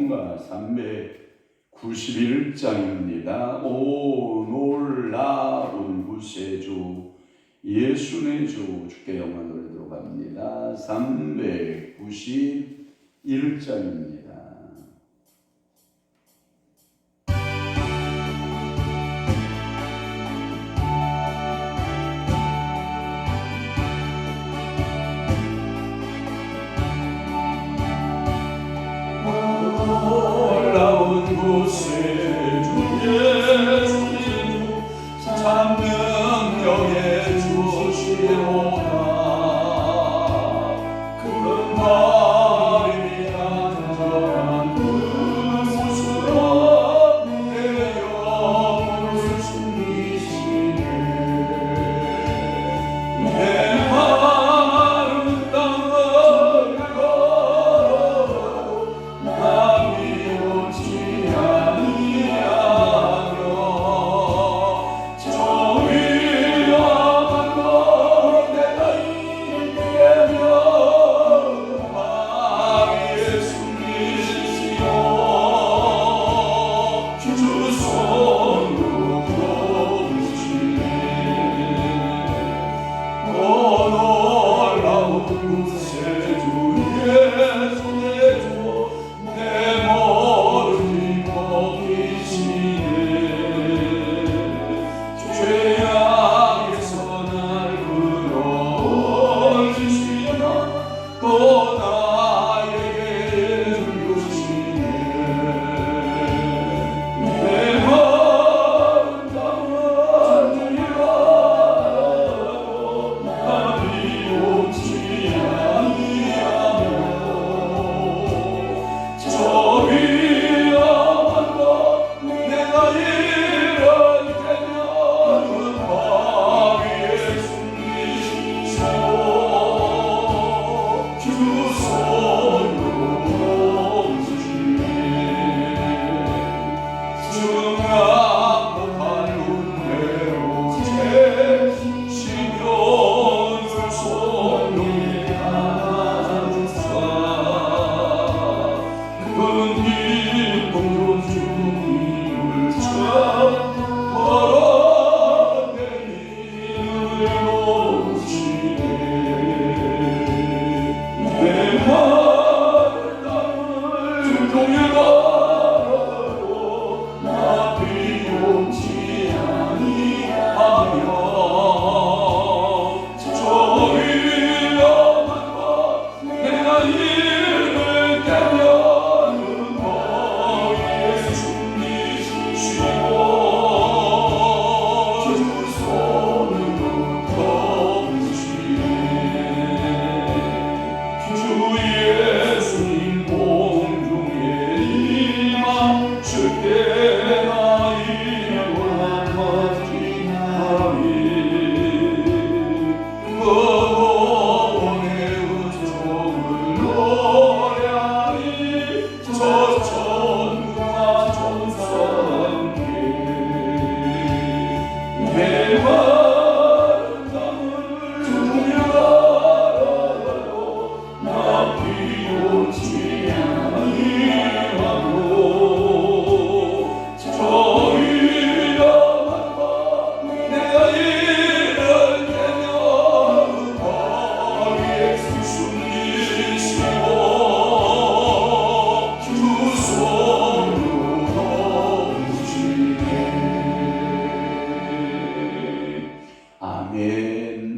찬송가 391장입니다. 오 놀라운 구세주 예수 내 주 주께 영광 돌리도록 합니다. 391장입니다. 놀라운 구세주 예수님 참 능력의 주시로다. 큰 바람이 안전한 그곳으로 내 영혼을 숨기시네. 내 마른 땅을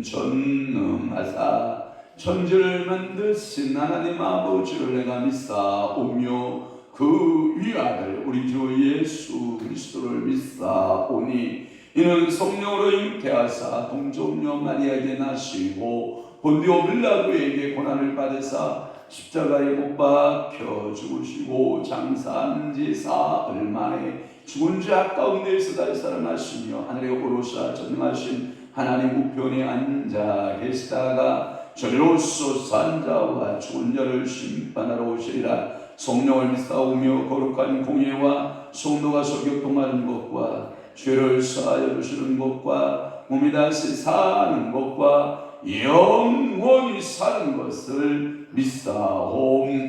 전능하사 천지를 만드신 하나님 아버지를 내가 믿사오며 그 위아들 우리 주 예수 그리스도를 믿사오니 이는 성령으로 잉태하사 동정녀 마리아에게 나시고 본디오 빌라도에게 고난을 받으사 십자가에 못 박혀 죽으시고 장사한 지 사흘 만에 죽은 자 가운데에서 다시 살아나시며 하늘에 오르사 전능하신 하나님 우편에 앉아 계시다가 저리로서 산 자와 죽은 자를 심판하러 오시리라. 성령을 믿사오며 거룩한 공예와 성도가 설교통하는 것과 죄를 사하여 주시는 것과 몸이 다시 사는 것과 영원히 사는 것을 믿사옵나이다.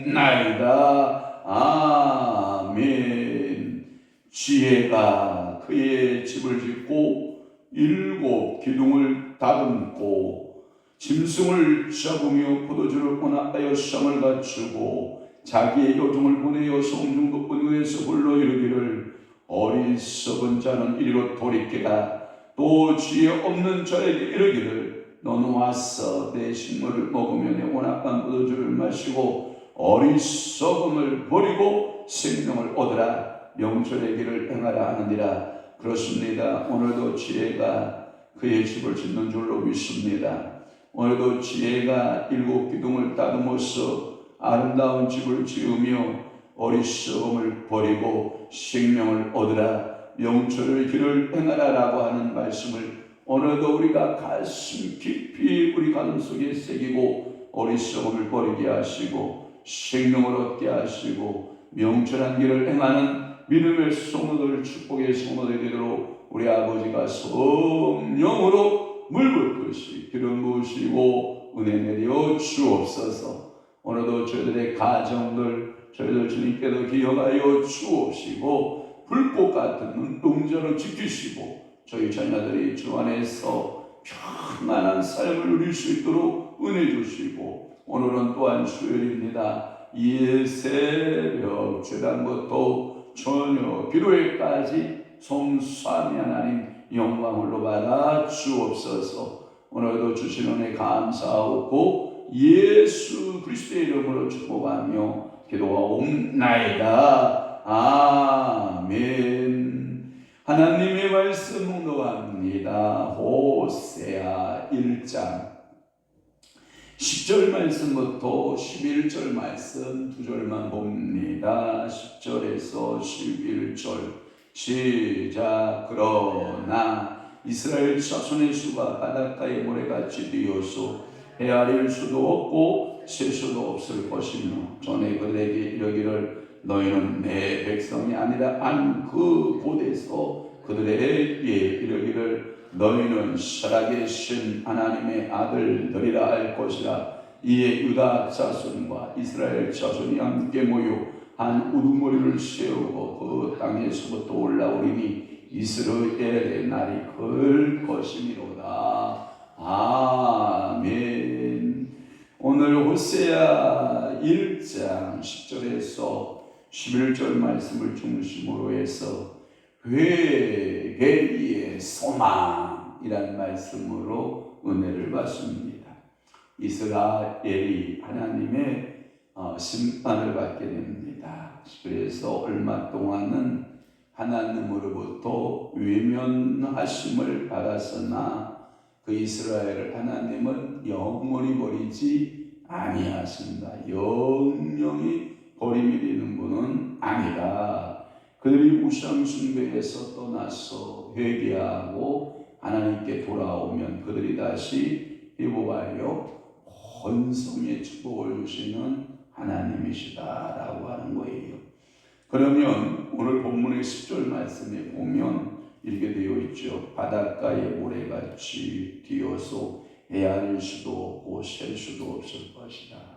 지혜가 그의 집을 짓고 7 기둥을 다듬고 짐승을 잡으며 포도주를 혼합하여 쌈을 갖추고 자기의 요종을 보내어 성중도 은근에서 불러 이르기를 어리석은 자는 이리로 돌이키라. 또 지혜 없는 자에게 이르기를 너는 와서 내 식물을 먹으며 내 혼합한 포도주를 마시고 어리석음을 버리고 생명을 얻으라. 명철의 길을 행하라 하느니라. 그렇습니다. 오늘도 지혜가 그의 집을 짓는 줄로 믿습니다. 오늘도 지혜가 7 기둥을 다듬어서 아름다운 집을 지으며 어리석음을 버리고 생명을 얻으라. 명철의 길을 행하라 라고 하는 말씀을 오늘도 우리가 가슴 깊이 우리 가슴속에 새기고 어리석음을 버리게 하시고 생명을 얻게 하시고 명철한 길을 행하는 믿음의 성도들, 축복의 성도들 되도록 우리 아버지가 성령으로 물붓듯이 기름 부으시고 은혜 내려 주옵소서. 오늘도 저희들의 가정들, 저희들 주님께도 기억하여 주옵시고 불꽃 같은 눈동자로 지키시고 저희 자녀들이 주 안에서 평안한 삶을 누릴 수 있도록 은혜 주시고 오늘은 또한 수요일입니다. 이 새벽 주단부터 저녁 기도회까지 성삼위 하나님 영광으로 받아 주옵소서. 오늘도 주신 은혜 감사하고 예수 그리스도의 이름으로 축복하며 기도하옵나이다. 아멘. 하나님의 말씀 묵도합니다. 호세아 1장 10절 말씀부터 11절 말씀 2절만 봅니다. 10절에서 11절 시작. 그러나 이스라엘 자손의 수가 바닷가의 모래같이 뛰어서 헤아릴 수도 없고 셀 수도 없을 것이며 전에 그들에게 이르기를 너희는 내 백성이 아니라 한 그 곳에서 그들에게 이르기를 너희는 살아계신 하나님의 아들들이라 할 것이라. 이에 유다 자손과 이스라엘 자손이 함께 모여 한 우두머리를 세우고 그 땅에서부터 올라오리니 이스라엘의 날이 클 것이미로다. 아멘. 오늘 호세아 1장 10절에서 11절 말씀을 중심으로 해서 회개의 소망이라는 말씀으로 은혜를 받습니다. 이스라엘이 하나님의 심판을 받게 됩니다. 그래서 얼마 동안은 하나님으로부터 외면하심을 받았으나 그 이스라엘을 하나님은 영원히 버리지 아니하신다. 영영이 버림이 되는 분은 아니다. 그들이 우상 숭배에서 떠나서 회개하고 하나님께 돌아오면 그들이 다시 회복하여 번성의 축복을 주시는 하나님이시다라고 하는 거예요. 그러면 오늘 본문의 10절 말씀에 보면 이렇게 되어 있죠. 바닷가에 모래같이 뛰어서 헤아릴 수도 없고 셀 수도 없을 것이다.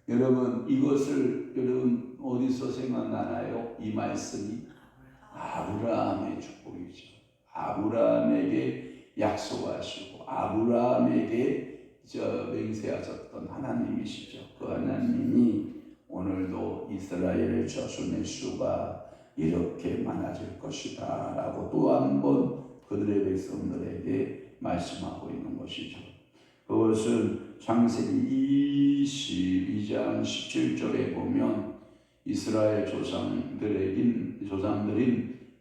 여러분 이것을 여러분 어디서 생각나나요? 이 말씀이 아브라함의 축복이죠. 아브라함에게 약속하시고 아브라함에게 맹세하셨던 하나님이시죠. 그 하나님이 오늘도 이스라엘의 자손의 수가 이렇게 많아질 것이다 라고 또 한 번 그들의 백성들에게 말씀하고 있는 것이죠. 그것은 창세기 22장 17절에 보면 이스라엘 조상들인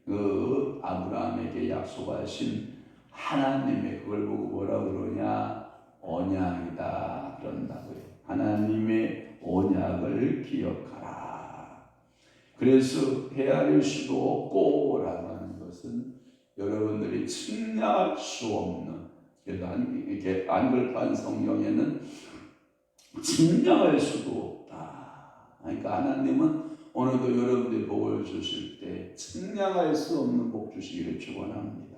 그 아브라함에게 약속하신 하나님의 그걸 보고 뭐라 그러냐? 언약이다 그런다고요. 하나님의 언약을 기억하라. 그래서 헤아릴 수도 없고 라고 하는 것은 여러분들이 측량할 수 없는, 이렇게 안글판 성경에는 측량할 수도 없다. 그러니까 하나님은 오늘도 여러분들이 복을 주실 때 측량할 수 없는 복 주시기를 축원합니다.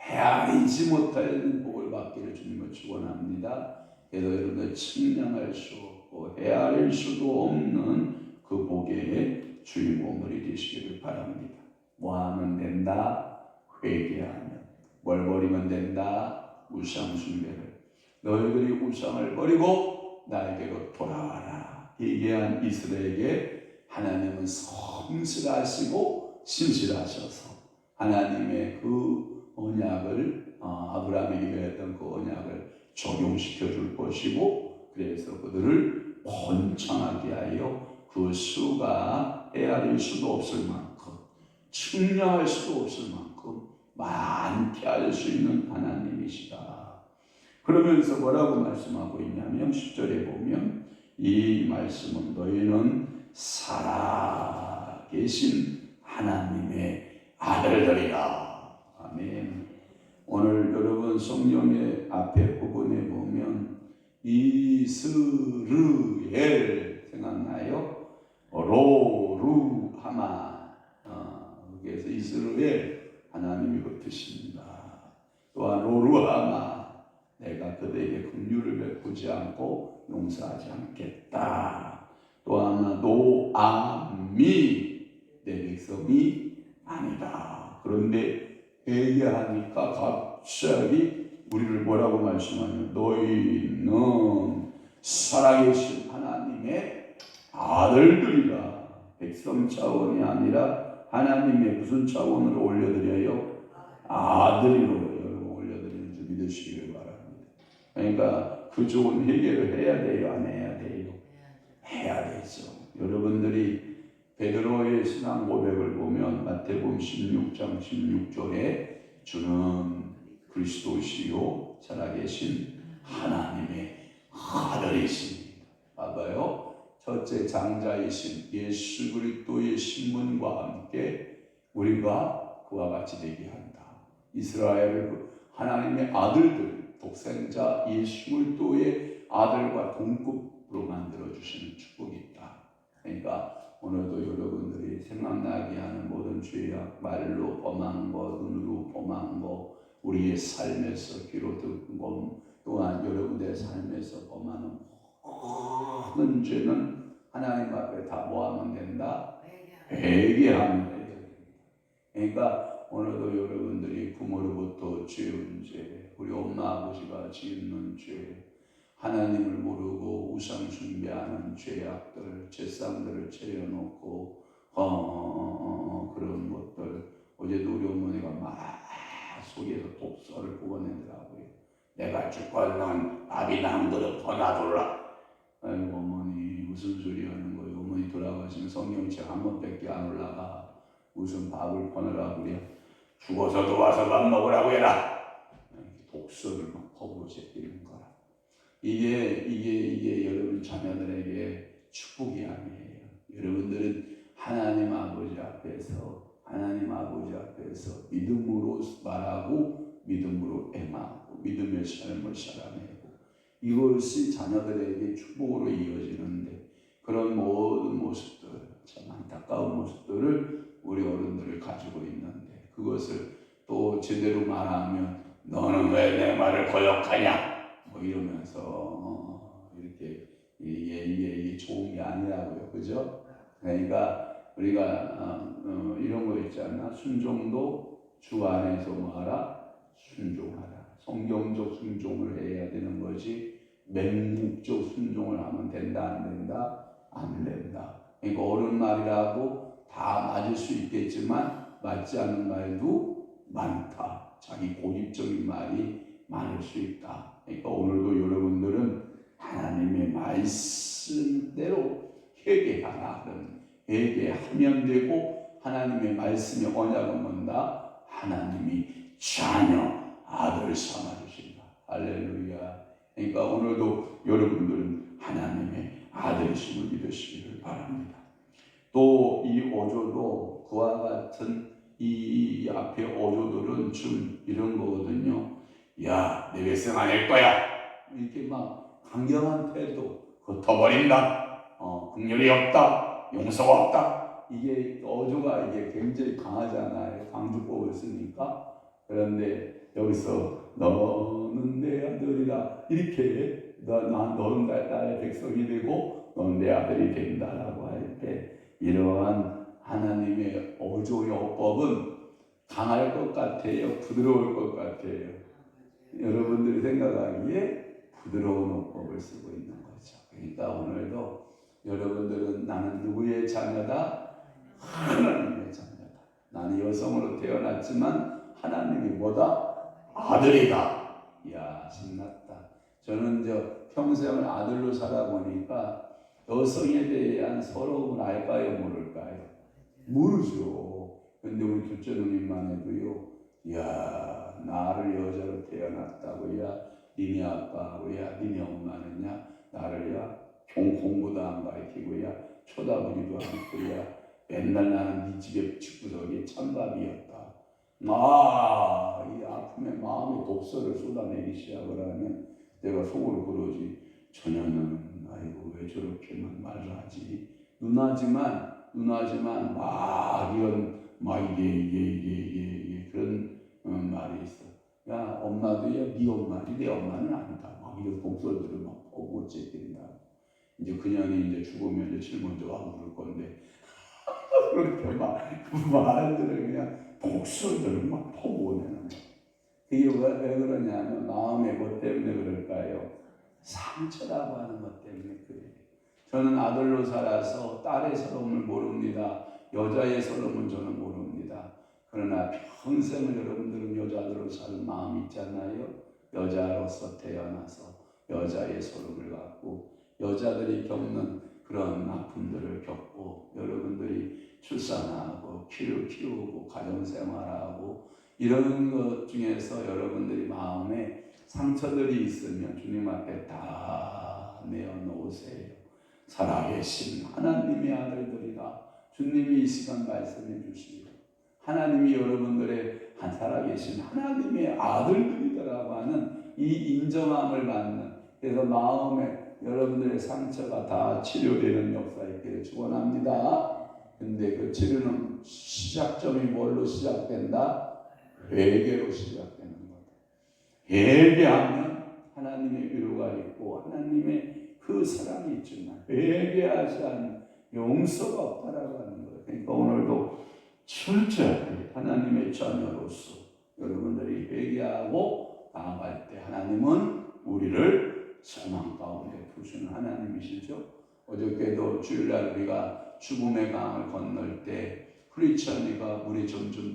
헤아리지 못할 복을 받기를 주님을 축원합니다. 그래서 여러분들 측량할 수 없고 헤아릴 수도 없는 그 복의 주인공들이 되시기를 바랍니다. 뭐 하면 된다? 회개하면. 뭘 버리면 된다? 우상 숭배를. 너희들이 우상을 버리고 나에게로 돌아와라. 회개한 이스라엘에게 하나님은 성실하시고 신실하셔서 하나님의 그 언약을 아브라함에게 했던 그 언약을 적용시켜 줄 것이고, 그래서 그들을 번창하게 하여 그 수가 헤아릴 수도 없을 만큼, 측량할 수도 없을 만큼 많게 할 수 있는 하나님이시다. 그러면서 뭐라고 말씀하고 있냐면 10절에 보면 이 말씀은 너희는 살아계신 하나님의 아들들이라. 아멘. 오늘 여러분 성경의 앞에 부분에 보면 이스르엘 생각나요? 로루하마. 그래서 이스라엘 하나님이 그 뜻입니다. 또한 로루하마, 내가 그들에게 긍휼을 베푸지 않고 용서하지 않겠다. 또한 노아미, 내 백성이 아니다. 그런데 회개하니까 갑자기 우리를 뭐라고 말씀하냐면 너희는 살아계신 하나님의 아들들이라. 백성 차원이 아니라 하나님의 무슨 차원으로 올려드려요? 아들이로 여러분 올려드리는 줄 믿으시기를 바랍니다. 그러니까 그 좋은 회개를 해야 돼요? 안 해야 돼요? 해야 되죠. 여러분들이 베드로의 신앙 고백을 보면 마태복음 16장 16절에 주는 그리스도시요 살아계신 하나님의 아들이십니다. 봐봐요. 첫째 장자이신 예수 그리스도의 신분과 함께 우리가 그와 같이 되게 한다. 이스라엘을 하나님의 아들들, 독생자 예수 그리스도의 아들과 동급으로 만들어 주시는 축복이 있다. 그러니까 오늘도 여러분들이 생각나게 하는 모든 죄악, 말로 범한 것, 눈으로 범한 것, 우리의 삶에서 귀로 듣는 것, 또한 여러분들의 삶에서 범하는 모든 죄는 하나님 앞에 다 뭐하면 된다? 회개하면 돼요. 그러니까 오늘도 여러분들이 부모로부터 지은 죄, 우리 엄마 아버지가 짓는 죄, 하나님을 모르고 우상 숭배하는 죄악들, 죄상들을 채워놓고 그런 것들. 어제도 우리 어머니가 막 속에서 독서를 뽑아내더라고요. 내가 죽고는 밥이나 한 그릇 더 놔둘라. 아이고 어머니 무슨 소리 하는 거예요? 어머니 돌아가시면 성경책 한 번밖에 안 올라가. 무슨 밥을 퍼내라고 그래. 죽어서도 와서 밥 먹으라고 해라. 독서를 막 퍼부어 제끼는 거라. 이게 여러분 자녀들에게 축복이 아니에요. 여러분들은 하나님 아버지 앞에서 믿음으로 말하고 믿음으로 행하고 믿음의 삶을 살아내고 이것이 자녀들에게 축복으로 이어지는데 그런 모든 모습들, 참 안타까운 모습들을 우리 어른들을 가지고 있는데 그것을 또 제대로 말하면 너는 왜 내 말을 거역하냐? 뭐 이러면서 이렇게 이게 좋은 게 아니라고요, 그죠? 그러니까 우리가 이런 거 있잖아. 순종도 주 안에서 뭐하라? 순종하라. 성경적 순종을 해야 되는 거지. 맹목적 순종을 하면 된다, 안 된다? 안 된다. 그러니까 옳은 말이라고 다 맞을 수 있겠지만 맞지 않는 말도 많다. 자기 고집적인 말이 많을 수 있다. 그러니까 오늘도 여러분들은 하나님의 말씀대로 회개하라. 회개하면 되고 하나님의 말씀의 언약은 뭔다? 하나님이 자녀, 아들 삼아주신다. 할렐루야. 그러니까 오늘도 여러분들은 하나님의 아들이심을 믿으시기를 바랍니다. 또 이 어조도 그와 같은 이 앞에 어조들은 좀 이런 거거든요. 야, 내 백성 아닐 거야. 이렇게 막 강경한 태도, 흩어버린다. 긍휼이 없다. 용서가 없다. 이게 어조가 이게 굉장히 강하잖아요. 강조법을 쓰니까. 그런데 여기서 너는 내 아들이라 이렇게 너는 나의 백성이 되고 너는 내 아들이 된다라고 할 때 이러한 하나님의 어조요법은 강할 것 같아요? 부드러울 것 같아요? 여러분들이 생각하기에 부드러운 어법을 쓰고 있는 거죠. 그러니까 오늘도 여러분들은 나는 누구의 자녀다? 하나님의 자녀다. 나는 여성으로 태어났지만 하나님이 뭐다? 아들이다. 이야, 신났다. 저는 평생을 아들로 살아보니까 여성에 대한 서러움을 알까요? 모를까요? 모르죠. 근데 우리 둘째 누님만 해도요, 이야, 나를 여자로 태어났다고, 야, 니네 아빠하고, 야, 니네 엄마는 야, 나를 야, 공부도 안 가르치고, 야, 쳐다보지도 않고, 야, 맨날 나는 네 집에 집구석에 찬밥이었다. 이 아픔에 마음의 독서를 쏟아내기 시작을 하면 내가 속으로 그러지. 저녀는 아이고 왜 저렇게만 말을 하지. 누나지만 막 이런 이게 그런 말이 있어. 야 엄마도야 네 엄마지 내 엄마는 아니다. 막 이런 독설들을 막 보고 어쨌든다. 이제 그년이 이제 죽으면 이제 제일 먼저 와 부를 건데 그렇게 막 말들을 그냥 독설들을 막 퍼부어내는 거야. 그게 왜 그러냐면 마음의 것 때문에 그럴까요? 상처라고 하는 것 때문에 그래요. 저는 아들로 살아서 딸의 서러움을 모릅니다. 여자의 서러움은 저는 모릅니다. 그러나 평생을 여러분들은 여자들로 살 마음이 있잖아요. 여자로서 태어나서 여자의 서러움을 갖고 여자들이 겪는 그런 아픔들을 겪고 여러분들이 출산하고 키우고 가정생활하고 이런 것 중에서 여러분들이 마음에 상처들이 있으면 주님 앞에 다 내어놓으세요. 살아계신 하나님의 아들들이라 주님이 이 시간 말씀해 주시고 하나님이 여러분들의 살아계신 하나님의 아들들이라고 하는 이 인정함을 받는 그래서 마음에 여러분들의 상처가 다 치료되는 역사 있기를 축원합니다. 근데 그 치료는 시작점이 뭘로 시작된다? 회개로 시작되는 거다. 회개하면 하나님의 위로가 있고 하나님의 그 사랑이 있지만 회개하지 않으면 용서가 없다라고 하는 거예요. 그러니까 오늘도 철저하게 하나님의 자녀로서 여러분들이 회개하고 나아갈 때 하나님은 우리를 소망 가운데 두시는 하나님이시죠. 어저께도 주일날 우리가 죽음의 강을 건널 때 크리스찬이가 물에 점점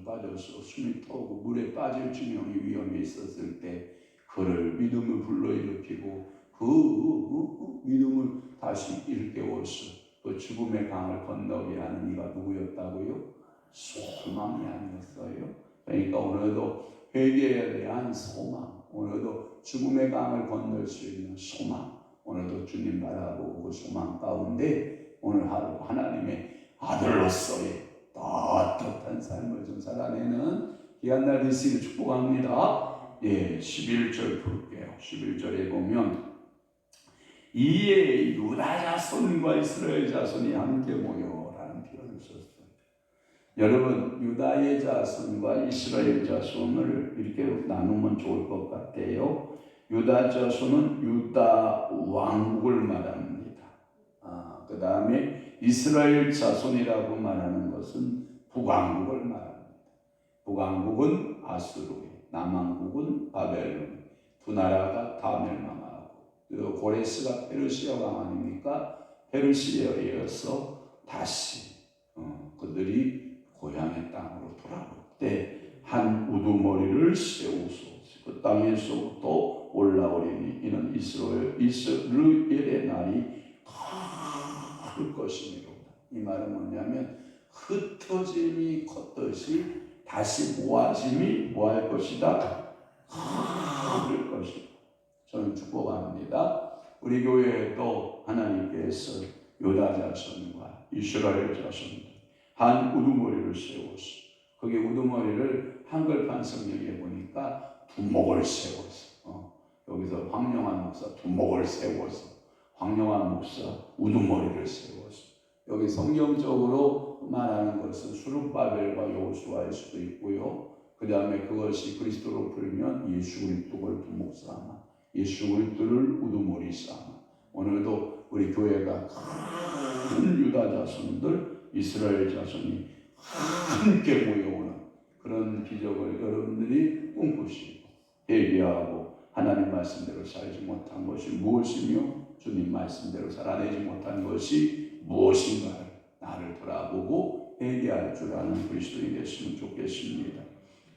빠져서 숨이 터고 물에 빠질 지경이 위험에 있었을 때 그를 믿음을 불러일으키고 그 믿음을 다시 일깨워서 그 죽음의 강을 건너게 하는 이가 누구였다고요? 소망이 아니었어요. 그러니까 오늘도 회개에 대한 소망, 오늘도 죽음의 강을 건널 수 있는 소망, 오늘도 주님 바라보고 그 소망 가운데 오늘 하루 하나님의 아들로서의 따뜻한 삶을 좀 살아내는 귀한 날 되시길 축복합니다. 11절 볼게요. 11절에 보면 이에 유다 자손과 이스라엘 자손이 함께 모여라는 표현을 썼어요. 여러분 유다의 자손과 이스라엘 자손을 이렇게 나누면 좋을 것 같아요. 유다 자손은 유다 왕국을 말합니다. 그 다음에 이스라엘 자손이라고 말하는 것은 북왕국을 말합니다. 북왕국은 아수르, 남왕국은 바벨론, 두 나라가 다 멸망하고 고레스가 페르시아 왕 아닙니까? 페르시아에 이어서 다시 그들이 고향의 땅으로 돌아올 때 한 우두머리를 세우소 그 땅에서부터 올라오리니 이는 이스라엘의 날이 클 것이니로다. 이 말은 뭐냐면 흩어짐이 컸듯이 다시 모아짐이 뭐할 것이다? 클 것이다. 저는 축복합니다. 우리 교회에도 하나님께서 유다 자손과 이스라엘 자손들 한 우두머리를 세워서 거기 우두머리를 한글판 성경에 보니까 두목을 세워서 여기서 황영환 목사 두목을 세워서 황영환 목사 우두머리를 세워서 여기 성경적으로 말하는 것은 수룹바벨과 여호수아일 수도 있고요. 그 다음에 그것이 그리스도로 풀면 예수 그리스도를 두목 삼아 예수 그리스도를 우두머리 삼아 오늘도 우리 교회가 큰 유다 자손들 이스라엘 자손이 함께 모여오는 그런 기적을 여러분들이 꿈꾸시고 예비하고 하나님 말씀대로 살지 못한 것이 무엇이며 주님 말씀대로 살아내지 못한 것이 무엇인가를 나를 돌아보고 회개할 줄 아는 그리스도인이 됐으면 좋겠습니다.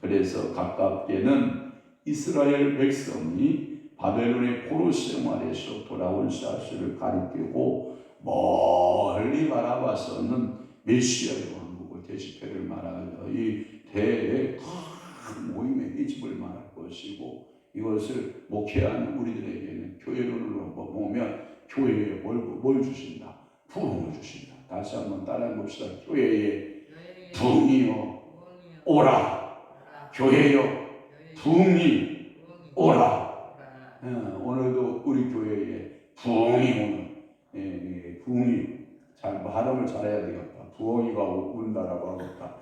그래서 가깝게는 이스라엘 백성이 바벨론의 포로 생활에서 돌아온 사실을 가리키고 멀리 바라봐서는 메시아의 왕국을 대집회를 말하여 이 대의 큰 모임의 이 집을 말할 것이고 이것을 목회하는 우리들에게는 교회론으로 보면 교회에 뭘 주신다? 부흥을 주신다. 다시 한번 따라해 봅시다. 교회에 부흥이여 오라. 교회여 부흥이 오라. 오늘도 우리 교회에 부흥이 오는 부흥이 잘 발음을 잘해야 되겠다. 부흥이가 온다라고 하겠다.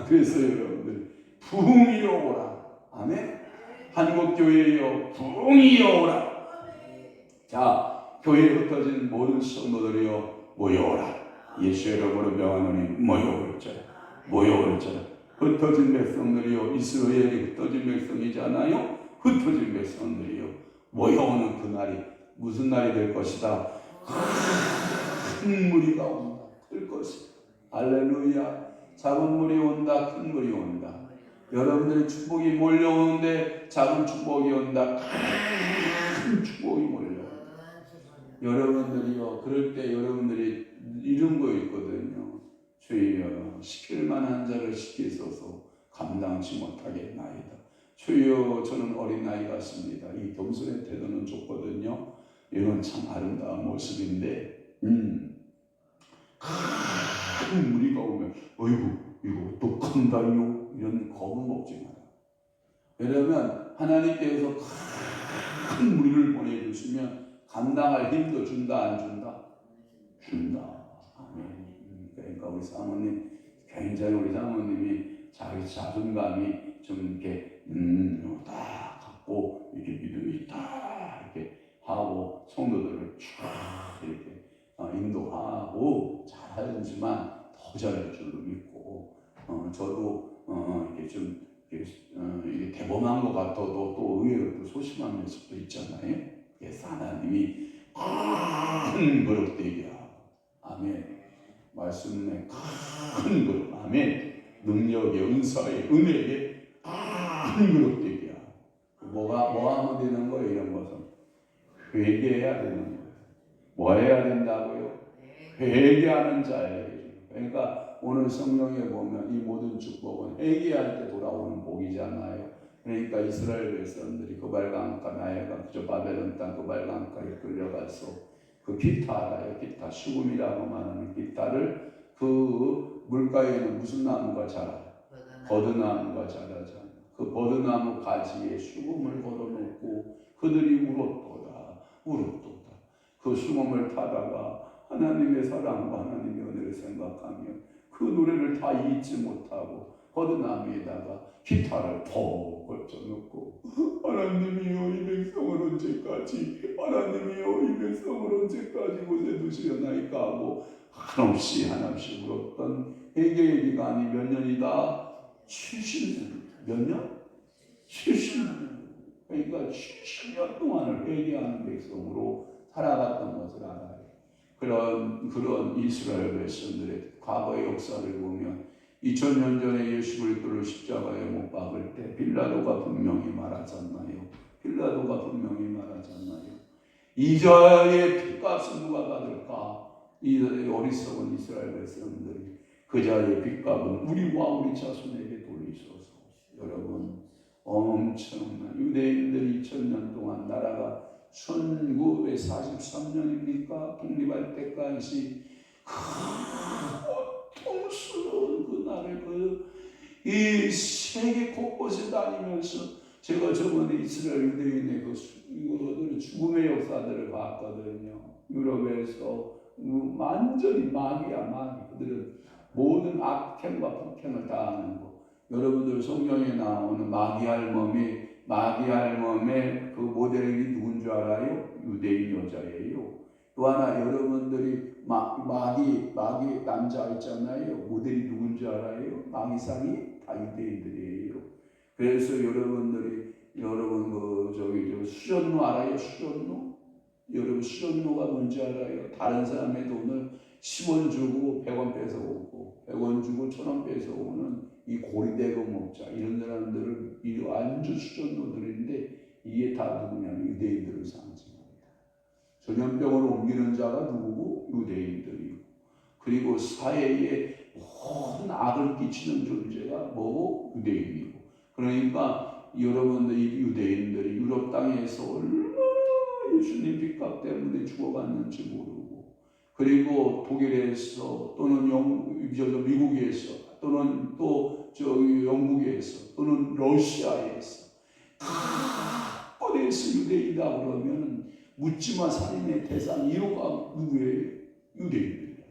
그래서 여러분들 부흥이여 오라. 아멘. 한국교회여 부흥이여 오라. 자, 교회에 흩어진 모든 성도들이여 모여오라. 예수 이름으로 명하노니 모여올지라. 모여올지라. 흩어진 백성들이여 이스라엘이 흩어진 백성이잖아요. 흩어진 백성들이여 모여오는 그날이 무슨 날이 될 것이다. 큰 무리가 온다. 클 것이다. 할렐루야. 작은 물이 온다. 큰 물이 온다. 여러분들의 축복이 몰려오는데 작은 축복이 온다. 큰 축복이 몰려온다. 여러분들이요. 그럴 때 여러분들이 이런 거 있거든요. 주여 시킬 만한 자를 시키소서 감당치 못하겠나이다. 주여 저는 어린 나이 같습니다. 이 겸손의 태도는 좋거든요. 이건 참 아름다운 모습인데 큰 무리가 오면 어이구 이거 어떡한다요 이런 겁은 먹지 마라. 왜냐하면 하나님께서 큰 무리를 보내주시면 감당할 힘도 준다 안 준다? 준다. 아멘. 그러니까 우리 사모님 굉장히 우리 사모님이 자기 자존감이 좀 이렇게 딱 갖고 이렇게 믿음이 딱 이렇게 하고 성도들을 쫙 이렇게 인도하고 잘하지만 더 잘할 줄로 믿고 저도 이렇게 좀 이게 대범한 것 같아도 또 의외로 또 소심한 모습도 있잖아요. 그래서 하나님이 큰 그릇 되게 하고 아멘. 말씀에 큰 그릇 아멘. 능력의 은사의 은혜에 큰 그릇 되게 하고 뭐 하면 되는 거예요? 이런 것은 회개해야 되는 거예요. 뭐 해야 된다고요? 회개하는 자예요. 그러니까 오늘 성경에 보면 이 모든 축복은 회개할 때 돌아오는 복이잖아요. 그러니까 이스라엘 백성들이 그발강가 나야가 그저 바벨론 땅 그발강가에 끌려가서 그 기타 알아요? 기타 수금이라고 말하는 기타를 그 물가에는 무슨 나무가 자라요? 버드나무가 자라잖아요. 그 버드나무 가지에 수금을 걸어놓고 그들이 울었도다. 그 수금을 타다가 하나님의 사랑과 하나님의 은혜를 생각하며 그 노래를 다 잊지 못하고 버드나무에다가 기타를 퍽 걸쳐놓고 하나님이여 이 백성을 언제까지 하나님이여 이 백성을 언제까지 곳에 두시려나이까 하고 한없이 울었던 회개의 기간이 몇 년이다? 70년. 몇 년? 70년. 그러니까 70년 동안을 회개하는 백성으로 살아갔던 것을 알아요. 그런 이스라엘 백성들의 과거의 역사를 보면 2000년 전에 예수 그리스도를 십자가에 못 박을 때 빌라도가 분명히 말하잖아요. 이 자의 핏값은 누가 받을까? 이 어리석은 이스라엘 백성들이 그 자의 핏값은 우리와 우리 자손에게 돌리소서. 여러분 엄청난 유대인들이 2000년 동안 나라가 1943년입니까? 독립할 때까지 고통스러운 그 날을 이 세계 곳곳에 다니면서 제가 저번에 이스라엘 유대인의 그 죽음의 역사들을 봤거든요. 유럽에서 완전히 마귀야. 그들은 모든 악행과 폭행을 다 하는 거. 여러분들 성경에 나오는 마귀 할멈의 그 모델이 누군 줄 알아요? 유대인 여자예요. 또 하나 여러분들이 마귀 남자 있잖아요. 모델이 누군지 알아요? 마귀상이 다 유대인들이에요. 그래서 여러분 수전노 알아요? 수전노? 여러분 수전노가 뭔지 알아요? 다른 사람의 돈을 10원 주고 100원 뺏어오고 100원 주고 1000원 뺏어오는 이 고리대금 업자 이런 사람들을 이 완전 수전노들인데 이게 다 누구냐면 유대인들을 상징합니다. 전염병을 옮기는 자가 누구고? 유대인들이고, 그리고 사회에 모든 악을 끼치는 존재가 뭐고? 유대인이고. 그러니까 여러분들 이 유대인들이 유럽 땅에서 얼마나 예수님 빚값 때문에 죽어갔는지 모르고, 그리고 독일에서 또는 미국에서 또는 또 영국에서 또는 러시아에서 각곳에서 유대인이다 그러면 묻지마 살인의 대상 1호가 누구예요? 유대인들이에요.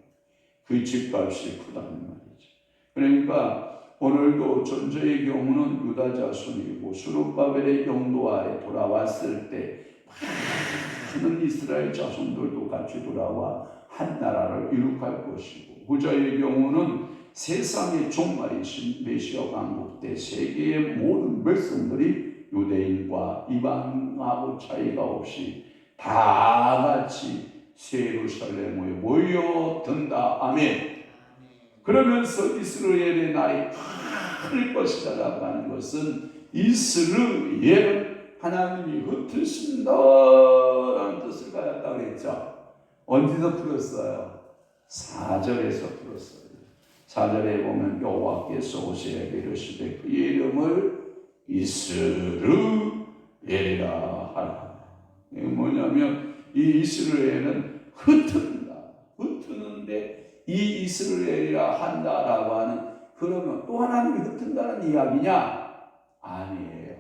그 집값이 크다는 말이죠. 그러니까 오늘도 전저의 경우는 유다 자손이고 수룹바벨의 영도 아래 돌아왔을 때 많은 이스라엘 자손들도 같이 돌아와 한 나라를 이룩할 것이고, 후자의 경우는 세상의 종말이신 메시아 왕국 때 세계의 모든 백성들이 유대인과 이방하고 차이가 없이 다 같이 예루살렘에 모여든다. 아멘. 그러면서 이스라엘의 날이 클 것이다라고 하는 것은 이스라엘은 하나님이 흩으신다라는 뜻을 가졌다고 그랬죠. 언제서 풀었어요? 4절에서 풀었어요. 4절에 보면 여호와께서 오세에게 이르시되 그의 이름을 이스라엘이라 하라. 이게 뭐냐면 이 이스라엘은 흩트는데 이 이스라엘이라 한다라고 하는, 그러면 또 하나님이 흩은다는 이야기냐? 아니에요.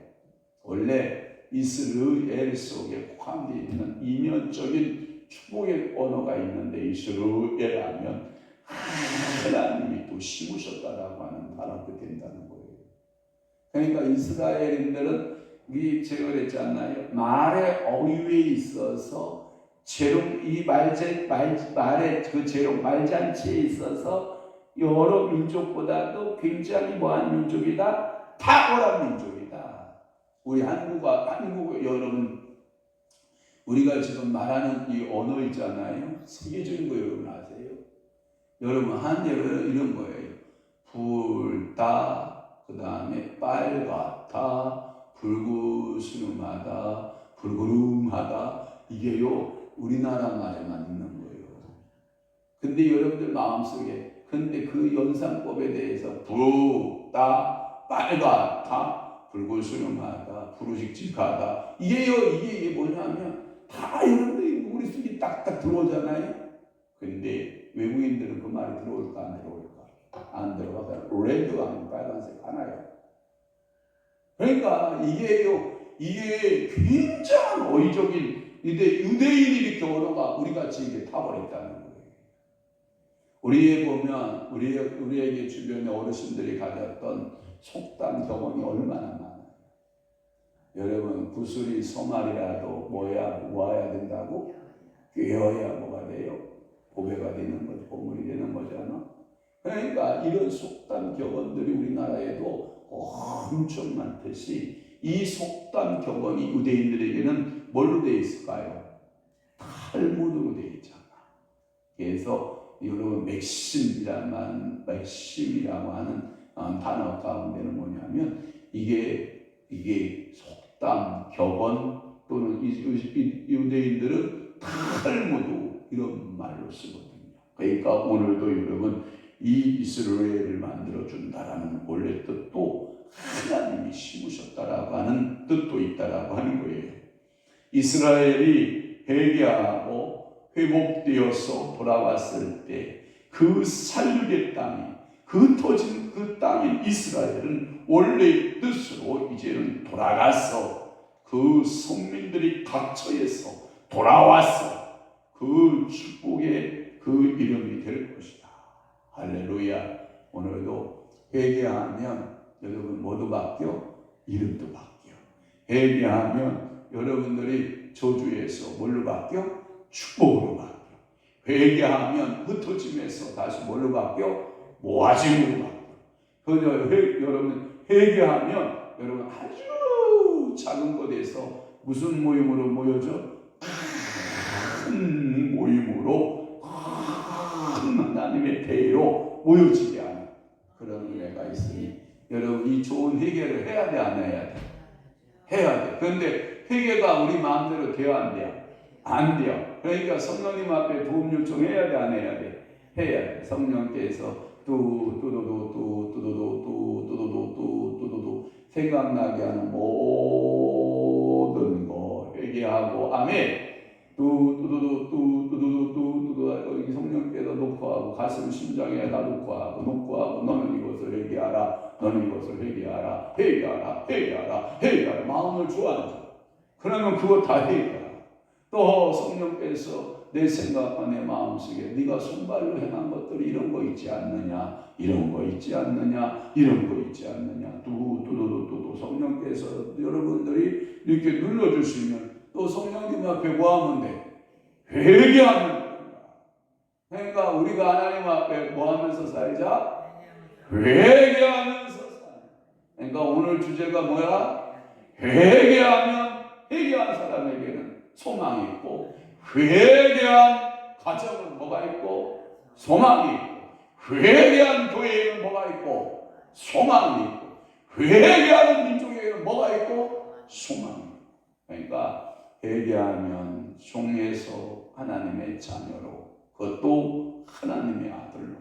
원래 이스라엘 속에 포함되어 있는 이면적인 축복의 언어가 있는데 이스라엘 하면 하나님이 또 심으셨다라고 하는 단어가 된다는 거예요. 그러니까 이스라엘인들은 제가 그랬잖아요. 말의 어휘에 있어서 말의 그 재롱, 말잔치에 있어서 여러 민족보다도 굉장히 뭐한 민족이다? 탁월한 민족이다. 우리 한국 여러분, 우리가 지금 말하는 이 언어 있잖아요. 세계적인 거 여러분 아세요? 여러분 한대로 이런 거예요. 붉다, 그 다음에 빨갛다, 붉으스름하다, 붉으름하다. 이게요 우리나라 말에만 있는 거예요. 근데 여러분들 마음속에 근데 그 연상법에 대해서 붉다, 빨갛다, 붉으스름하다, 푸르직직하다 이게 뭐냐면 다 여러분들이 머릿속에 딱딱 들어오잖아요. 근데 외국인들은 그 말이 들어올까 안 들어올까? 안 들어가서 레드가 아니고 빨간색 하나요. 그러니까 이게 굉장한 어휘적인 유대인이 이렇게 언어가 우리같이 이게 타버렸다는 거예요. 우리에게 주변에 어르신들이 가졌던 속담 경험이 얼마나 많아요. 여러분 구슬이 소말이라도 모아야 된다고? 꿰어야 뭐가 돼요? 보배가 되는 거죠. 보물이 되는 거잖아. 그러니까 이런 속담 격언들이 우리나라에도 엄청 많듯이 이 속담 격언이 유대인들에게는 뭘로 되어 있을까요? 탈무드로 되어 있잖아. 그래서 여러분 맥심이라고 하는 단어 가운데는 뭐냐면 이게 속담 격언 또는 유대인들은 탈무드 이런 말로 쓰거든요. 그러니까 오늘도 여러분 이 이스라엘을 만들어준다라는 원래 뜻도 하나님이 심으셨다라고 하는 뜻도 있다라고 하는 거예요. 이스라엘이 회개하고 회복되어서 돌아왔을 때 그 살육의 땅이 흩어진 그 땅인 이스라엘은 원래의 뜻으로 이제는 돌아가서 그 성민들이 각처에서 돌아와서 그 축복의 그 이름이 될 것이다. 할렐루야. 오늘도 회개하면 여러분 뭐도 바뀌어? 이름도 바뀌어. 회개하면 여러분들이 저주에서 뭘로 바뀌어? 축복으로 바뀌어. 회개하면 흩어짐에서 다시 뭘로 바뀌어? 모아짐으로 바뀌어. 여러분 회개하면 여러분 아주 작은 곳에서 무슨 모임으로 모여져? 큰 모임으로 큰 하나님의 대로 모여지게 하는 그런 은혜가 있으니 여러분 이 좋은 회개를 해야 돼, 안 해야 돼? 해야 돼. 그런데 회개가 우리 마음대로 돼야 안 돼요? 안 돼요. 그러니까 성령님 앞에 도움 요청해야 돼, 안 해야 돼? 해야 돼. 성령께서 뚜두두두 생각나게 하는 모든 거 회개하고 아멘. 여기 성령께서 녹화하고 가슴 심장에다 녹화하고 너는 이것을 회개하라. 너는 이것을 회개하라. 회개하라. 마음을 주안줘. 그러면 그거 다 회개하라. 또 성령께서 내 생각과 내 마음속에 네가 손발로 행한 것들이 이런 거 있지 않느냐, 이런 거 있지 않느냐, 이런 거 있지 않느냐. 성령께서 여러분들이 이렇게 눌러주시면 또 성령님 앞에 뭐 하면 돼? 회개하는 거야. 그러니까 우리가 하나님 앞에 뭐 하면서 살자? 회개하면서 살자. 그러니까 오늘 주제가 뭐야? 회개한 사람에게는 소망이 있고, 회개한 가정은 뭐가 있고 소망이 있고, 회개한 교회에는 뭐가 있고 소망이 있고, 회개하는 민족에게는 뭐가 있고 소망이 있고. 그러니까 회개하면 종에서 하나님의 자녀로, 그것도 하나님의 아들로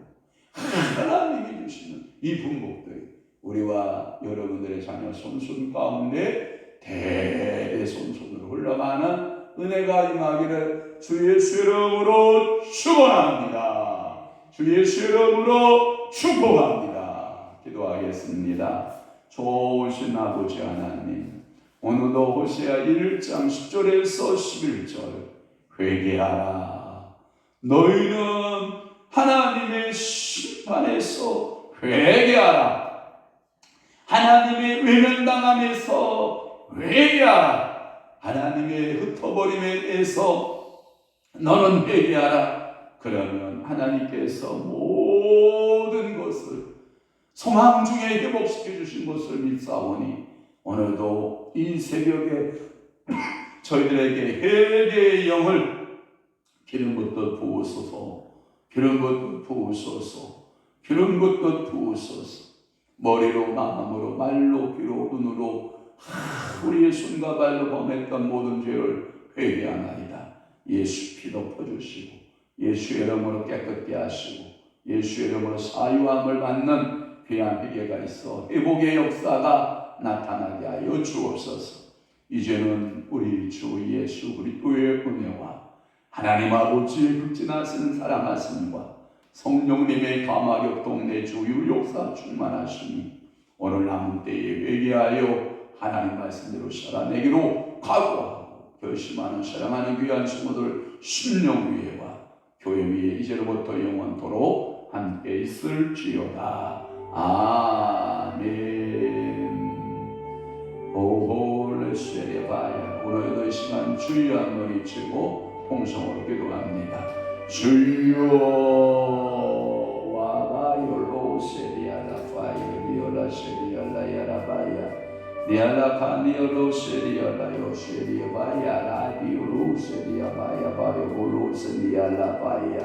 하나님이 주시는 이 분복들이 우리와 여러분들의 자녀 손손 가운데 대대손손으로 흘러가는 은혜가 임하기를 주 예수 이름으로 축원합니다. 주 예수 이름으로 축복합니다. 기도하겠습니다. 좋으신 아버지 하나님, 오늘도 호세아 1장 10절에서 11절 회개하라. 너희는 하나님의 심판에서 회개하라. 하나님의 외면당함에서 회개하라. 하나님의 흩어버림에서 너는 회개하라. 그러면 하나님께서 모든 것을 소망 중에 회복시켜 주신 것을 믿사오니 오늘도 이 새벽에 저희들에게 회개의 영을 기름 붓듯 부으소서. 머리로 마음으로 말로 귀로 눈으로 우리의 손과 발로 범했던 모든 죄를 회개하나이다. 예수 피 덮어주시고 예수의 이름으로 깨끗게 하시고 예수의 이름으로 사유함을 받는 귀한 회개가 있어 회복의 역사가 나타나게 하여 주옵소서. 이제는 우리 주 예수 그리스도의 은혜와 하나님 아버지의 극진하시는 사랑하심과 성령님의 감화력 동네 주유 역사 충만하시니 오늘 남은 때에 회개하여 하나님 말씀대로 살아내기로 각오하고 결심하는 사랑하는 귀한 친구들 심령 위에와 교회 위에 이제로부터 영원토록 함께 있을지어다. 아멘. 오홀레쉐레바야. 오늘도 이 시간 주여 한번 외치고 홍성으로 기도합니다. 주여 와바요 로세리아라바요 리올라세리알라야라바야 리알라카니올로세리알라요세리아바야 라디올로세리아바야 바요올로세리알라바야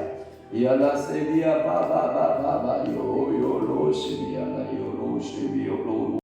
이알라세리아바바바바요